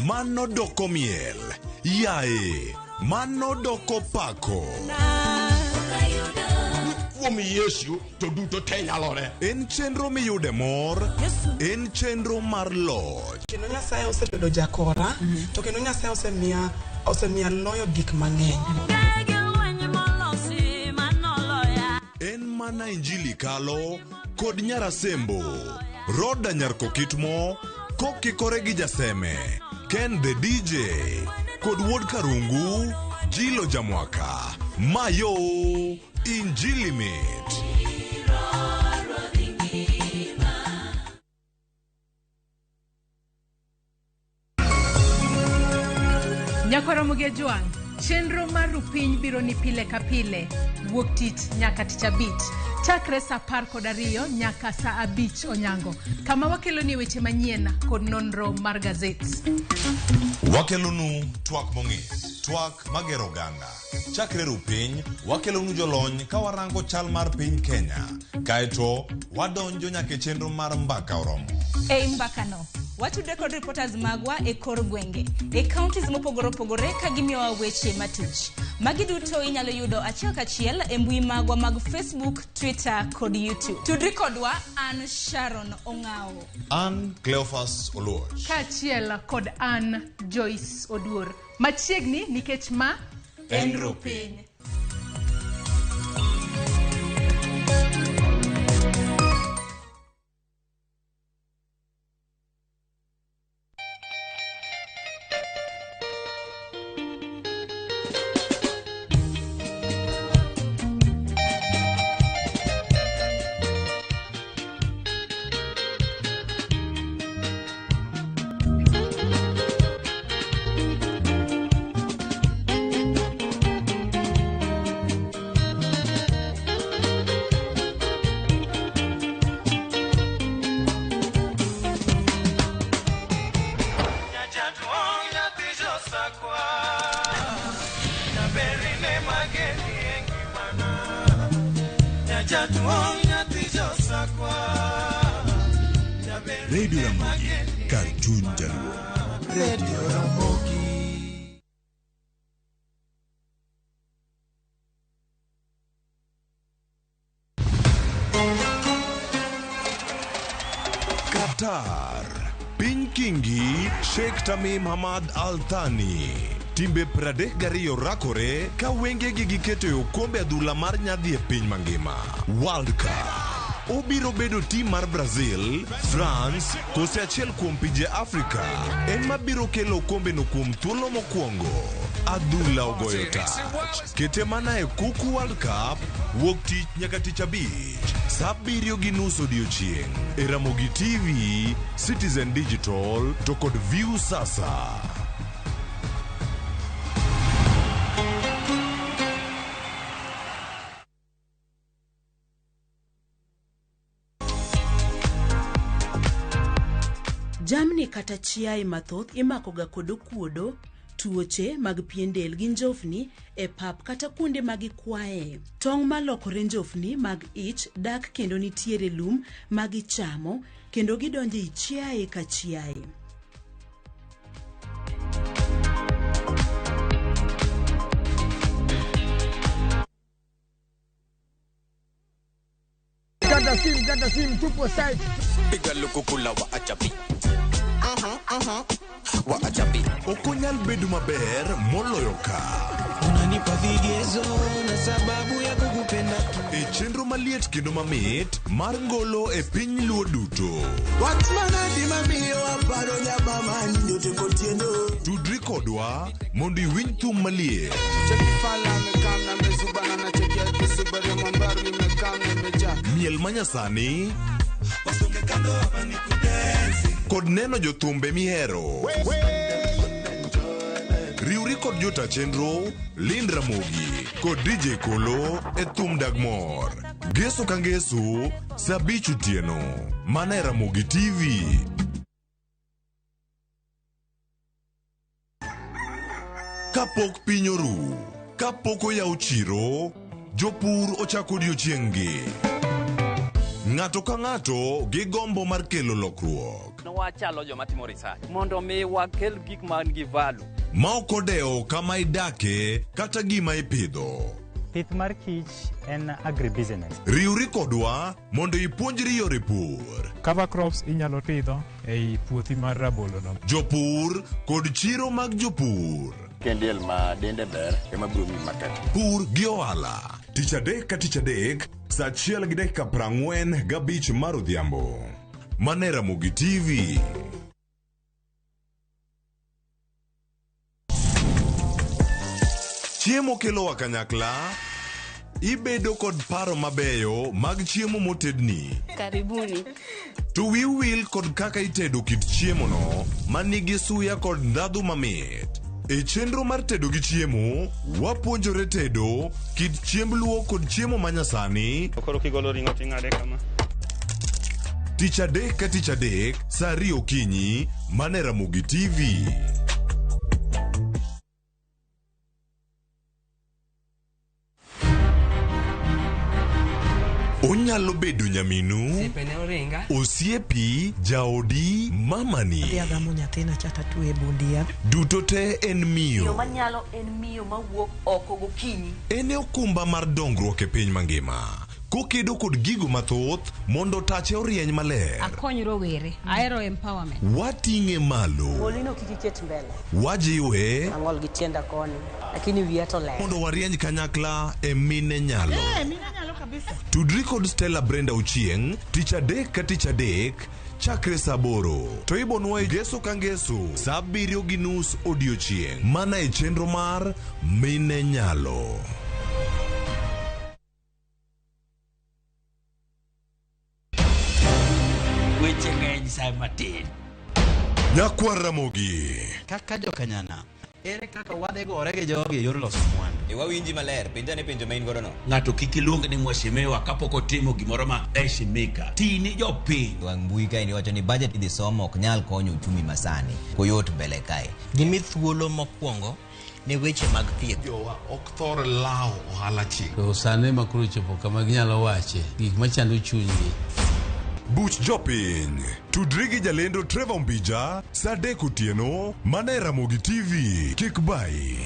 mano doko miel, yae, mano doko pako. Kuom Yesu to duto te nyalore. En chenro miyude mor, en chenro mar loch. Kendo Nyasaye osebedo jakora, to kendo Nyasaye osemiya loyo gik mang'eny. En mana injili kalo kod nyarasembo. Roda nyarko kitmo, kokikore gi jaseme, Ken the DJ, kod wuod Karungu, Jilo Jamwaka, Mayo, Injili Mit. Nyakoromogi Juang, chenro mar rupiny biro ni pile ka pile, wuok tich nyaka tich abich. Chakre sa 12 nyaka sa 5 onyango. Kama wakelo ni weche manyien kod nonro mar gazet. Wakelo nu twak mong'is, twak magero ganda. Chakre rupiny, wakelo nu jolony ka warango chal mar piny Kenya. Kaeto, wadonjo nyaka chenro mar mbaka oromo. E mbakano, watude kod reporters magwa e kor gwenge, e counties mopogore opogore ka gimiyowa weche matuch. Magi duto inyalo yudo achiel kachiel e mbui magwa mag Facebook, Twitter kod YouTube. Tudri kodwa an Sharon Ong'ao. An Cleophas Oluoch. Kachiel kod an Joyce Oduor. Machiegni nikech ma en rupiny. Radio Ramogi, Kartun Jaluo. Radio Ramogi. Qatar, Piny Kingi, Sheikh Tamim Hamad Al Thani. Timbe 32 rakore ka wengegi giketo e okombe adhula mar nyadhi e piny mangima. World Cup. Obiro bedo tim mar Brazil, France, kose achiel kuom pinje Afrika. En mabiro kelo okombe no kuom thuolo mokwongo. Adhula ogoyo tach. Kete mana e kuku World Cup, wuok tich nyaka tich abich. Sa 7:30 odiechieng'. E Ramogi TV, Citizen Digital, to kod View Sasa. Jamni kata chiaye mathoth imakoga kod okuodo, tuoche mag pien del gi njofni e pap kata kuonde mag kwae. Tong' malokore njofni mag ich dak kendo nitiere lum mag chamo kendo gidonjo i chiaye ka chiaye. Ganda sim tupo side. Piga lukukula wa achapi. Okonyal bedo maber moloyo ka. Unanipa vigezo na sababu ya kukupenda tu. E chenro maliet kendo mamit mar ngolo e piny luo duto. Wach manadi mamiyo aparo nyabama nyo tengo tiendo. Tudri kodwa mondo iwinj thum maliet. Chekifala mekamna mezubana na chekia kisubare mambaru mekamna meja. Miel manyasani kod neno jothumbe mihero. Riuri kod jota chenro Lind Ramogi kod DJ Kolo e thum Dagmor. Geso ka ngeso saa 5 otieno mana e Ramogi TV. Kapok piny oru, kapok oyaw chiro, jopur ochako odiochieng'gi. Ng'ato ka ng'ato gi gombo mar kelo lokruok. Wachalo joma timo research mondo mi wakel gik man gi value. Ma ok odewo kama idake kata gima ipidho. Pith mar kich en agribusiness. Riuri kodwa mondo ipuonjri yore pur. Cover crops inyalo pidho ei puothi mar rabolo no. Jopur kod chiro mag jopur. Kendiel ma dende ber ema biro mi market. Pur gi ohala. Tich adek ka tich adek, saa 1:45 mar odhiambo. Mana e Ramogi TV. Chiemo kelowa kanyakla, ibedo kod paro mabeyo mag chiemo motedni. Karibuni. To wil kod kaka itedo kit chiemono manigi suya kod ndhadhu mamit. E chenro mar tedo gi chiemo, wapuonjore tedo kit chiemb luo kod chiemo manyasani. Koro kigolo ring'o ting'ade kama. Tich adek ka tich adek, saa 2 okinyi, mana e Ramogi TV. Onyalo bedo nyaminu, osiepi, jaodi, mamani. Agamo nyathina chata tu e bundia. Duto te en miyo. Yo manyalo en miyo mawuok oko gokinyi. En okumba mar dongruok e piny mangima. Kokedo kod gigo mathoth mondo tache orieny maler. Akony rowere. Aero empowerment. Wating'e malo. Molino kikiket mbele. Wajiwe. Ang'ol gi tienda koni. Lakini wiya to ler. Mondo warieny kanyakla e mine nyalo. Mine nyalo kabisa. Tudri kod Stella Brenda Ochieng, tich adek ka tich adek, chakre saa 8. To ibonwa e geso ka ngeso, saa 7:30 odiochieng'. Mana e chenro mar mine nyalo. Weche ng'eny sa matin. Nyakwar Ramogi. Kaka jokanyana, ere kaka wadhegore gi jogi e yor loso mwandu. Wawinji maler, penjane penjo ma in godo no. Ng'ato kik iluong ni mwashemewa kapok otimo gimoro ma eshimika. Tini jopiny. Wang mbui kae ni wacho ni budget idhi somo ok nyal konyo uchumi masani. Koyot mbele kae. Gimi thuolo mokwongo ni weche mag thieth. Jowa ok thor lao ohala chik. To sane makuru chopo kama ginyalo wache gik machando chunygi. Buch jopiny. Tudri gi jalendo Trevor Mbija, saa 3 otieno, mana e Ramogi TV. Kik bai.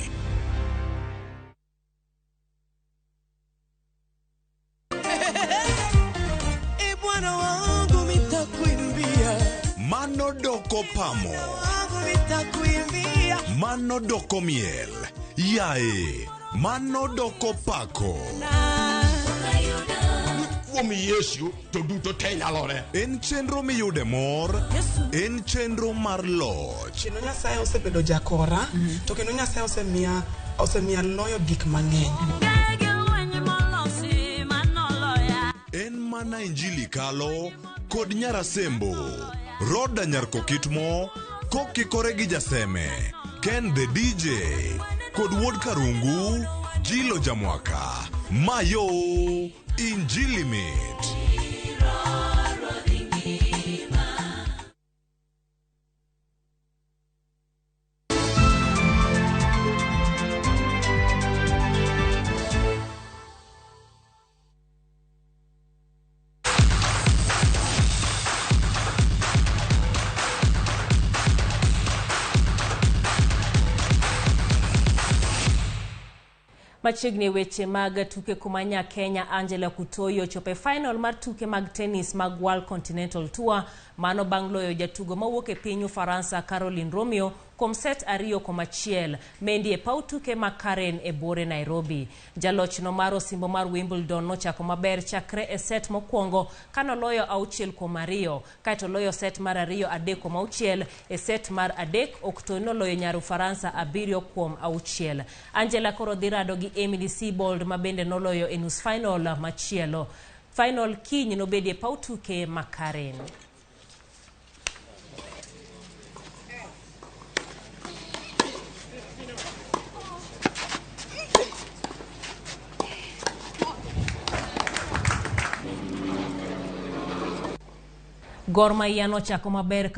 Bwana wangu nitakuimbia. Mano doko pamo. Nitakuimbia. Mano doko miel. Yae. Mano doko pako. Kuom Yesu to duto te nyalore. En chenro miyude mor. En chenro mar loch. Kendo Nyasaye osebedo jakora, to kendo Nyasaye osemiya loyo gik mang'eny. En mana injili kalo kod nyarasembo. Roda nyarko kitmo, kokikore gi jaseme. Ken the DJ, kod wuod Karungu, Jilo Jamwaka. Mayo, injili mit. Machiegni weche mag tuke kumanya Kenya Angela Kutoyo chope final mar tuke mag tennis mag World Continental Tour mano bang' loyo jatugo mawuok e piny Ufaransa Caroline Romeo kuom set 2-1 mendi e paw tuke ma Karen e bore Nairobi. Jalochno mar osimbo mar Wimbledon nochako maber chakre e set mokwongo kanoloyo 6-2 kaeto loyo set mar 2 3-6 e set mar 3 Oktono noloyo nyar Ufaransa 7-6. Angela koro dhi rado gi Emily Seabold ma bende noloyo e nus final machielo. Final kiny nobedi e paw tuke ma Karen. Gor Mahia nochako maber